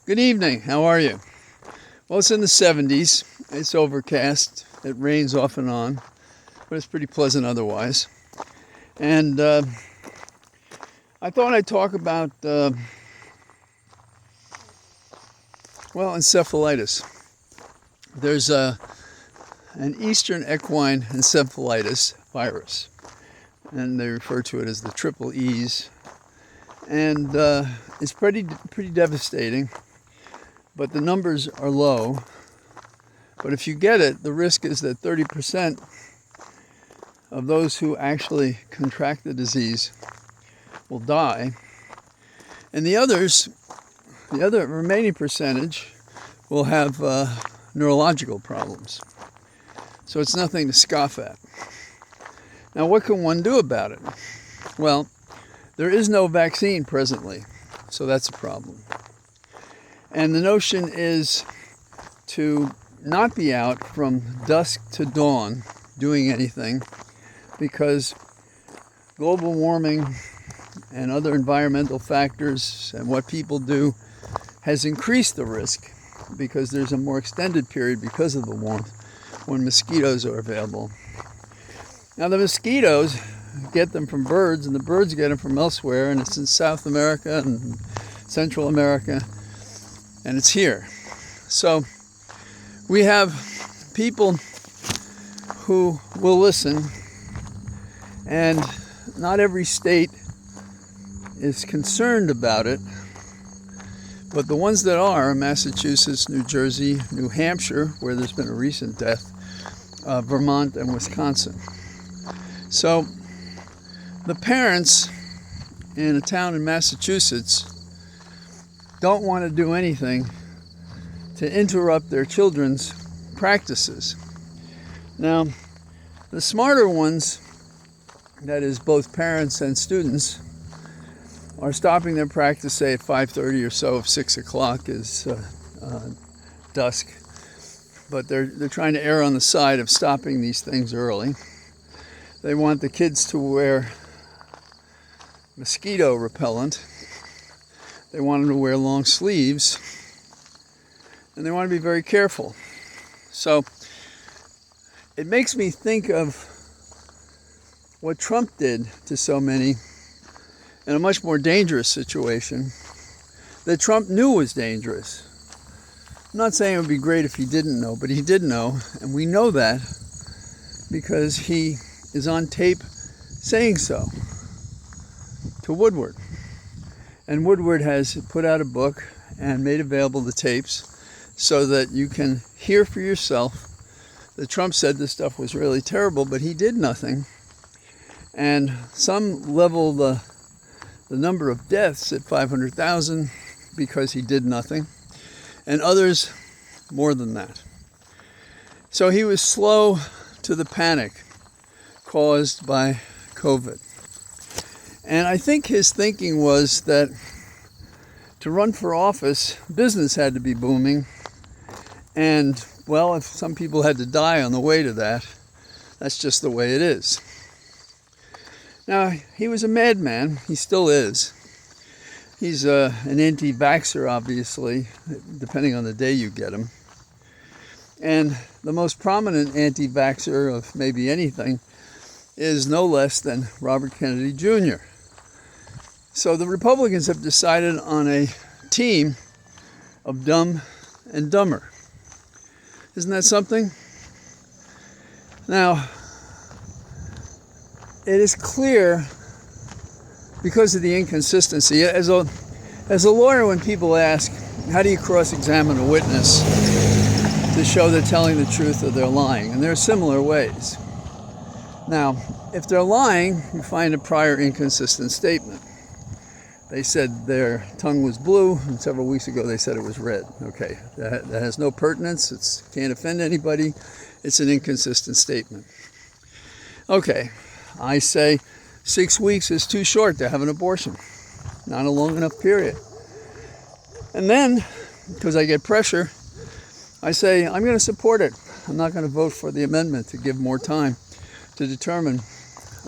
Good evening. How are you? Well, it's in the 70s. It's overcast. It rains off and on, but it's pretty pleasant otherwise. And I thought I'd talk about, encephalitis. There's an Eastern equine encephalitis virus, and they refer to it as the triple E's. And it's pretty devastating, but the numbers are low. But if you get it, the risk is that 30% of those who actually contract the disease will die. And the other remaining percentage will have neurological problems. So it's nothing to scoff at. Now, what can one do about it? Well, there is no vaccine presently, so that's a problem. And the notion is to not be out from dusk to dawn doing anything, because global warming and other environmental factors and what people do has increased the risk, because there's a more extended period because of the warmth when mosquitoes are available. Now, the mosquitoes get them from birds, and the birds get them from elsewhere, and it's in South America and Central America, and it's here. So we have people who will listen, and not every state is concerned about it, but the ones that are Massachusetts, New Jersey, New Hampshire, where there's been a recent death, Vermont, and Wisconsin. So the parents in a town in Massachusetts don't want to do anything to interrupt their children's practices. Now, the smarter ones, that is both parents and students, are stopping their practice, say at 5:30 or so, if 6 o'clock is dusk. But they're trying to err on the side of stopping these things early. They want the kids to wear mosquito repellent. They want them to wear long sleeves. And they want to be very careful. So it makes me think of what Trump did to so many in a much more dangerous situation that Trump knew was dangerous. I'm not saying it would be great if he didn't know, but he did know, and we know that because he is on tape saying so to Woodward. And Woodward has put out a book and made available the tapes so that you can hear for yourself that Trump said this stuff was really terrible, but he did nothing. And some level the number of deaths at 500,000 because he did nothing, and others more than that. So he was slow to the panic caused by COVID. And I think his thinking was that to run for office, business had to be booming. And, well, if some people had to die on the way to that, that's just the way it is. Now, he was a madman. He still is. He's an anti-vaxxer, obviously, depending on the day you get him. And the most prominent anti-vaxxer of maybe anything is no less than Robert Kennedy Jr. So the Republicans have decided on a team of dumb and dumber. Isn't that something? Now, it is clear, because of the inconsistency, as a lawyer, when people ask, how do you cross-examine a witness to show they're telling the truth or they're lying? And there are similar ways. Now, if they're lying, you find a prior inconsistent statement. They said their tongue was blue, and several weeks ago they said it was red. Okay, that has no pertinence. It can't offend anybody. It's an inconsistent statement. Okay, I say 6 weeks is too short to have an abortion. Not a long enough period. And then, because I get pressure, I say I'm going to support it. I'm not going to vote for the amendment to give more time to determine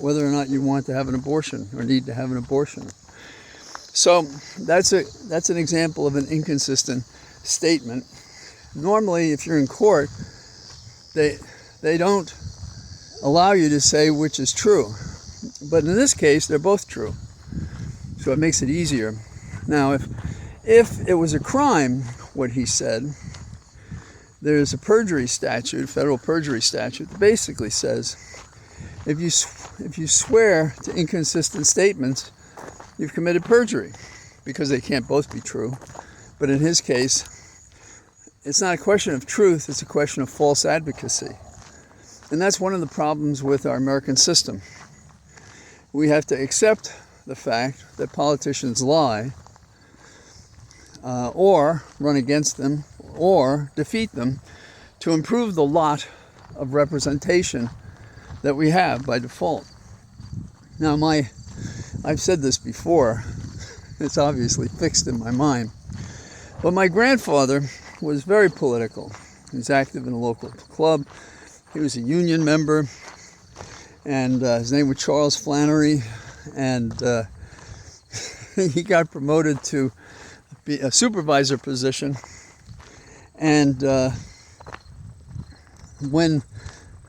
whether or not you want to have an abortion or need to have an abortion. So that's an example of an inconsistent statement. Normally, if you're in court, they don't allow you to say which is true. But in this case, they're both true. So it makes it easier. Now, if it was a crime, what he said, there's a perjury statute, federal perjury statute, that basically says if you swear to inconsistent statements, you've committed perjury, because they can't both be true. But in his case, it's not a question of truth, it's a question of false advocacy. And that's one of the problems with our American system. We have to accept the fact that politicians lie, or run against them, or defeat them, to improve the lot of representation that we have by default. Now, I've said this before, it's obviously fixed in my mind, but my grandfather was very political. He was active in a local club. He was a union member, and his name was Charles Flannery, and he got promoted to be a supervisor position. And when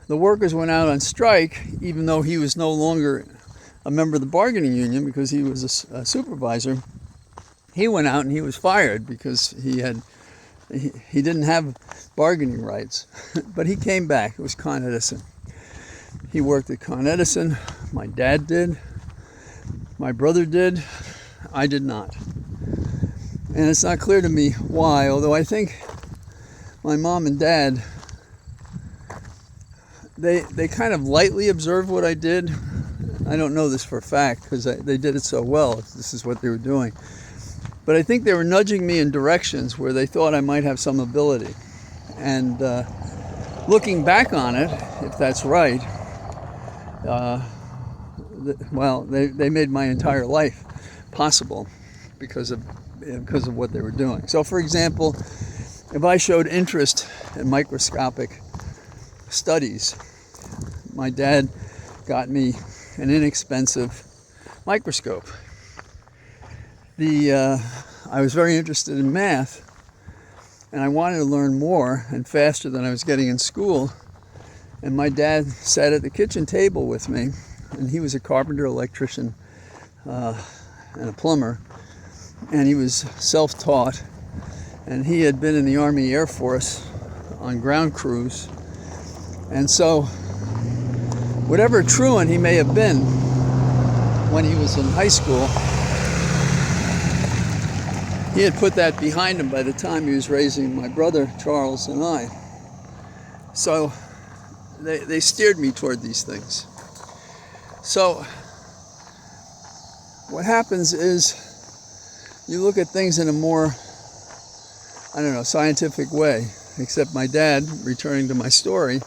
the workers went out on strike, even though he was no longer a member of the bargaining union because he was a supervisor, he went out and he was fired because he didn't have bargaining rights. But he came back. It was Con Edison. He worked at Con Edison. My dad did. My brother did. I did not. And it's not clear to me why, although I think my mom and dad, they kind of lightly observed what I did. I don't know this for a fact because they did it so well, if this is what they were doing. But I think they were nudging me in directions where they thought I might have some ability. And looking back on it, if that's right, they made my entire life possible because of what they were doing. So, for example, if I showed interest in microscopic studies, my dad got me an inexpensive microscope. I was very interested in math, and I wanted to learn more and faster than I was getting in school. And my dad sat at the kitchen table with me, and he was a carpenter, electrician, and a plumber, and he was self-taught, and he had been in the Army Air Force on ground crews. And so whatever truant he may have been when he was in high school, he had put that behind him by the time he was raising my brother Charles and I. So they steered me toward these things. So what happens is you look at things in a more, scientific way. Except my dad, returning to my story,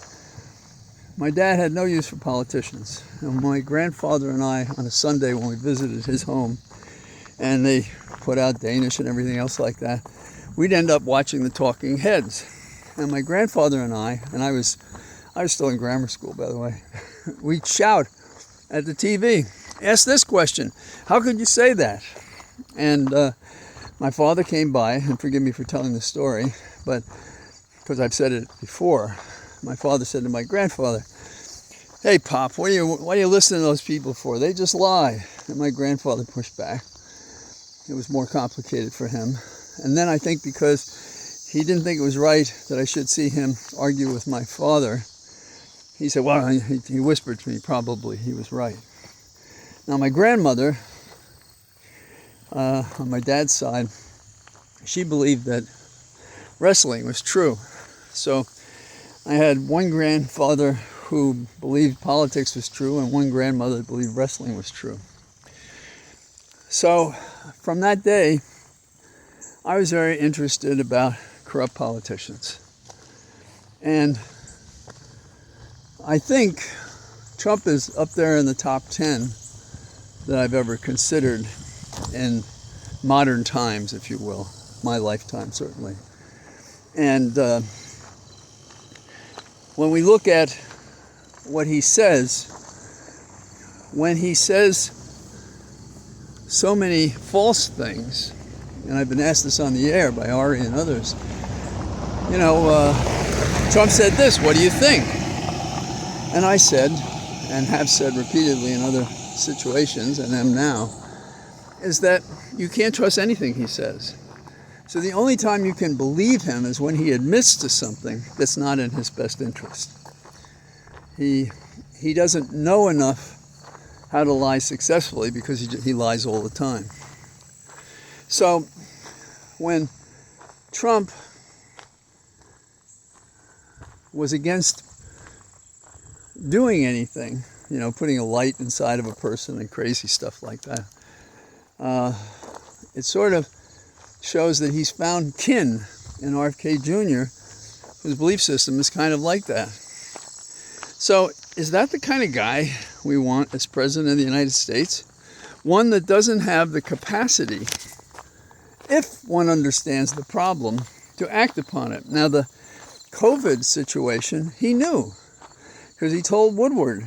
my dad had no use for politicians. And my grandfather and I, on a Sunday when we visited his home, and they put out Danish and everything else like that, we'd end up watching the Talking Heads. And my grandfather and I was still in grammar school, by the way, we'd shout at the TV, ask this question, how could you say that? And my father came by, and forgive me for telling the story, but because I've said it before, my father said to my grandfather, "Hey, Pop, what are you listening to those people for? They just lie." And my grandfather pushed back. It was more complicated for him. And then I think because he didn't think it was right that I should see him argue with my father, he said, well, he whispered to me, probably he was right. Now my grandmother, on my dad's side, she believed that wrestling was true. So I had one grandfather who believed politics was true and one grandmother that believed wrestling was true. So from that day, I was very interested about corrupt politicians. And I think Trump is up there in the top 10 that I've ever considered in modern times, if you will, my lifetime certainly. And when we look at what he says, when he says so many false things, and I've been asked this on the air by Ari and others, Trump said this, what do you think? And I said, and have said repeatedly in other situations, and am now, is that you can't trust anything he says. So the only time you can believe him is when he admits to something that's not in his best interest. He doesn't know enough how to lie successfully because he lies all the time. So when Trump was against doing anything, putting a light inside of a person and crazy stuff like that, it sort of shows that he's found kin in RFK Jr., whose belief system is kind of like that. So is that the kind of guy we want as president of the United States? One that doesn't have the capacity, if one understands the problem, to act upon it. Now, the COVID situation, he knew, because he told Woodward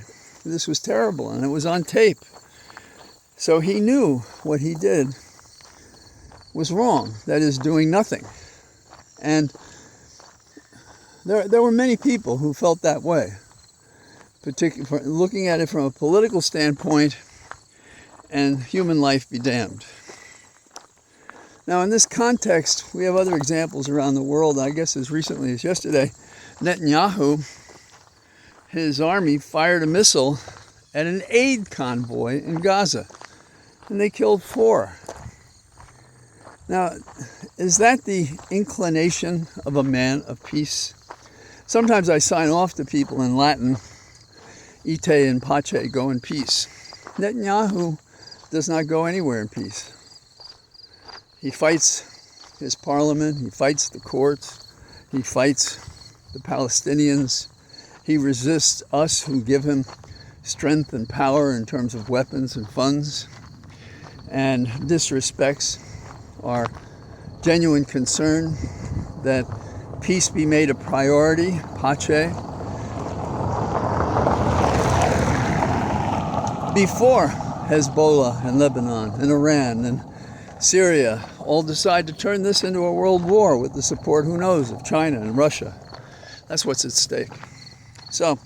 this was terrible, and it was on tape. So he knew what he did was wrong, that is, doing nothing. And there were many people who felt that way, particularly looking at it from a political standpoint, and human life be damned. Now, in this context, we have other examples around the world. I guess as recently as yesterday, Netanyahu, his army fired a missile at an aid convoy in Gaza, and they killed 4. Now, is that the inclination of a man of peace? Sometimes I sign off to people in Latin, ite in pace, go in peace. Netanyahu does not go anywhere in peace. He fights his parliament, he fights the courts, he fights the Palestinians, he resists us who give him strength and power in terms of weapons and funds, and disrespects our genuine concern that peace be made a priority, pace, before Hezbollah and Lebanon and Iran and Syria all decide to turn this into a world war with the support, who knows, of China and Russia. That's what's at stake. So,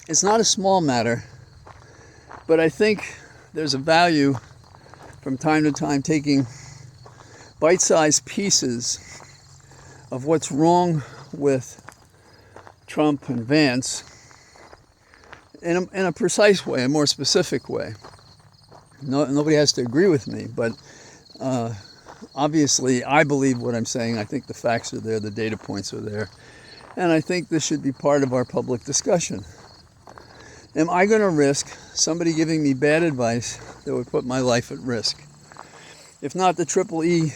it's not a small matter, but I think there's a value from time to time taking bite-sized pieces of what's wrong with Trump and Vance in a precise way, a more specific way. Nobody has to agree with me, but obviously I believe what I'm saying. I think the facts are there, the data points are there, and I think this should be part of our public discussion. Am I going to risk somebody giving me bad advice that would put my life at risk? If not the triple E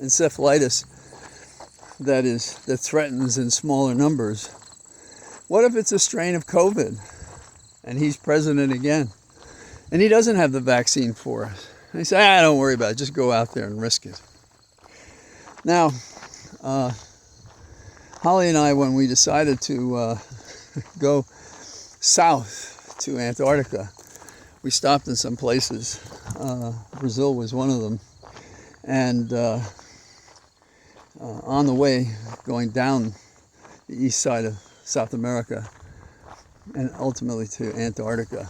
encephalitis that threatens in smaller numbers, what if it's a strain of COVID and he's president again and he doesn't have the vaccine for us? And he say, don't worry about it, just go out there and risk it. Now, Holly and I, when we decided to go south to Antarctica, we stopped in some places. Brazil was one of them. And on the way, going down the east side of South America and ultimately to Antarctica.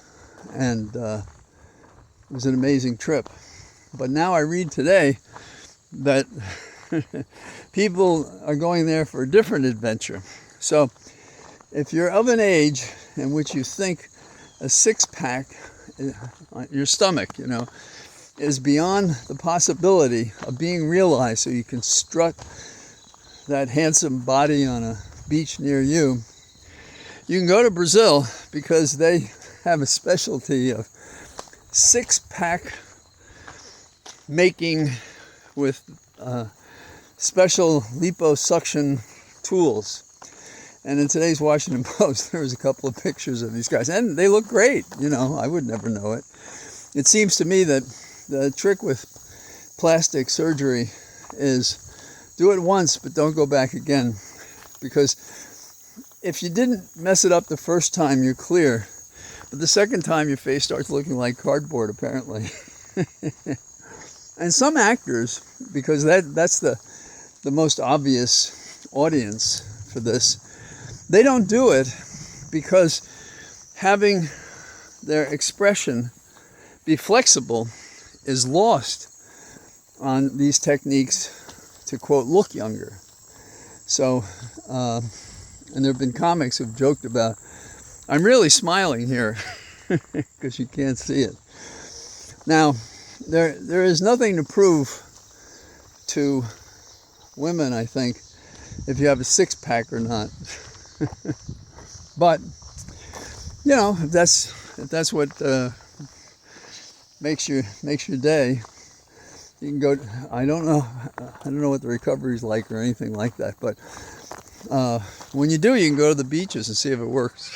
And it was an amazing trip. But now I read today that people are going there for a different adventure. So if you're of an age in which you think a six-pack on your stomach, is beyond the possibility of being realized so you can strut that handsome body on a beach near you, you can go to Brazil because they have a specialty of six-pack making with special liposuction tools. And in today's Washington Post, there was a couple of pictures of these guys, and they look great. I would never know it. It seems to me that the trick with plastic surgery is do it once, but don't go back again. Because if you didn't mess it up the first time, you're clear. The second time, your face starts looking like cardboard, apparently. And some actors, because that's the most obvious audience for this, they don't do it because having their expression be flexible is lost on these techniques to, quote, look younger. So, and there have been comics who've joked about, I'm really smiling here, because you can't see it. Now, there is nothing to prove to women, I think, if you have a six-pack or not. But, you know, if that's what makes your day, you can go. I don't know what the recovery's like or anything like that, but when you do, you can go to the beaches and see if it works.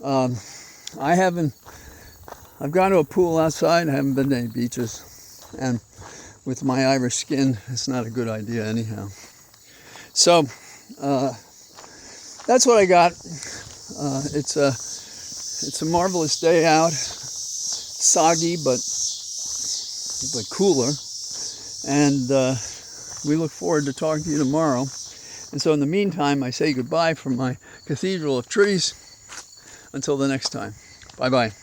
I've gone to a pool outside. I haven't been to any beaches, and with my Irish skin, it's not a good idea anyhow. So that's what I got. It's a marvelous day out, soggy but cooler, and we look forward to talking to you tomorrow. And so in the meantime, I say goodbye from my cathedral of trees. Until the next time. Bye-bye.